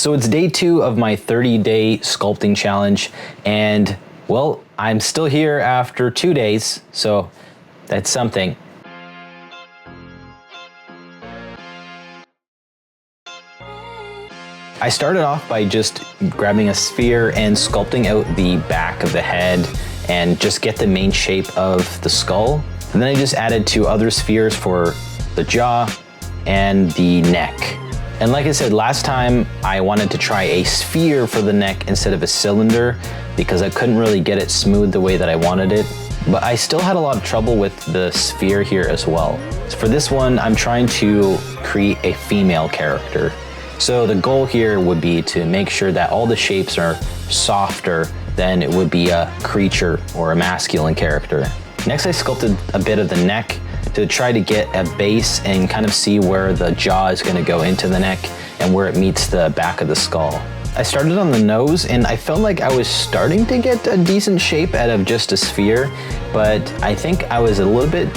So it's day 2 of my 30-day sculpting challenge, and well, I'm still here after 2 days, so that's something. I started off by just grabbing a sphere and sculpting out the back of the head and just get the main shape of the skull. And then I just added 2 other spheres for the jaw and the neck. And like I said, last time I wanted to try a sphere for the neck instead of a cylinder because I couldn't really get it smooth the way that I wanted it. But I still had a lot of trouble with the sphere here as well. So for this one, I'm trying to create a female character. So the goal here would be to make sure that all the shapes are softer than it would be a creature or a masculine character. Next, I sculpted a bit of the neck to try to get a base and kind of see where the jaw is going to go into the neck and where it meets the back of the skull. I started on the nose and I felt like I was starting to get a decent shape out of just a sphere, but I think I was a little bit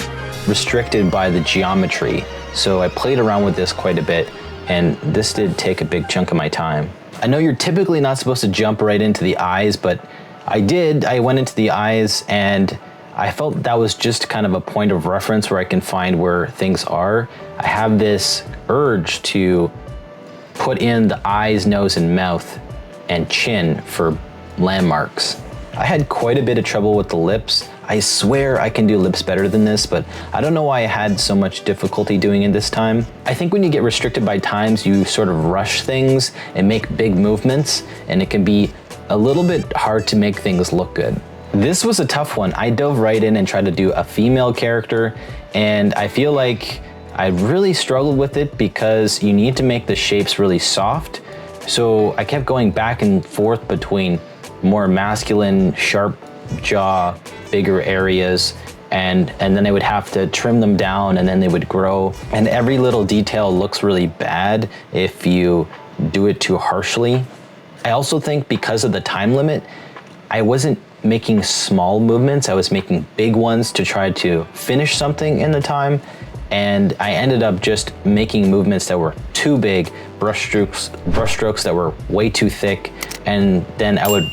restricted by the geometry. So I played around with this quite a bit, and this did take a big chunk of my time. I know you're typically not supposed to jump right into the eyes, but I did. I went into the eyes and I felt that was just kind of a point of reference where I can find where things are. I have this urge to put in the eyes, nose, and mouth and chin for landmarks. I had quite a bit of trouble with the lips. I swear I can do lips better than this, but I don't know why I had so much difficulty doing it this time. I think when you get restricted by times, you sort of rush things and make big movements, and it can be a little bit hard to make things look good. This was a tough one. I dove right in and tried to do a female character, and I feel like I really struggled with it because you need to make the shapes really soft. So I kept going back and forth between more masculine, sharp jaw, bigger areas, and then I would have to trim them down and then they would grow. And every little detail looks really bad if you do it too harshly. I also think because of the time limit, I wasn't making small movements, I was making big ones to try to finish something in the time. And I ended up just making movements that were too big, brush strokes that were way too thick, and then I would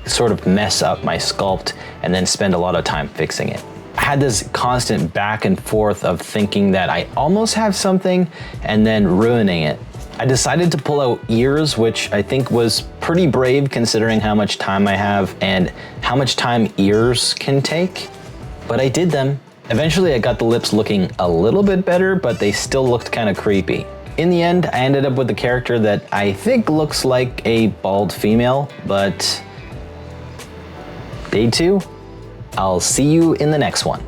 sort of mess up my sculpt and then spend a lot of time fixing it. I had this constant back and forth of thinking that I almost have something and then ruining it. I decided to pull out ears, which I think was pretty brave considering how much time I have and how much time ears can take, but I did them. Eventually I got the lips looking a little bit better, but they still looked kind of creepy. In the end, I ended up with a character that I think looks like a bald female, but day 2, I'll see you in the next one.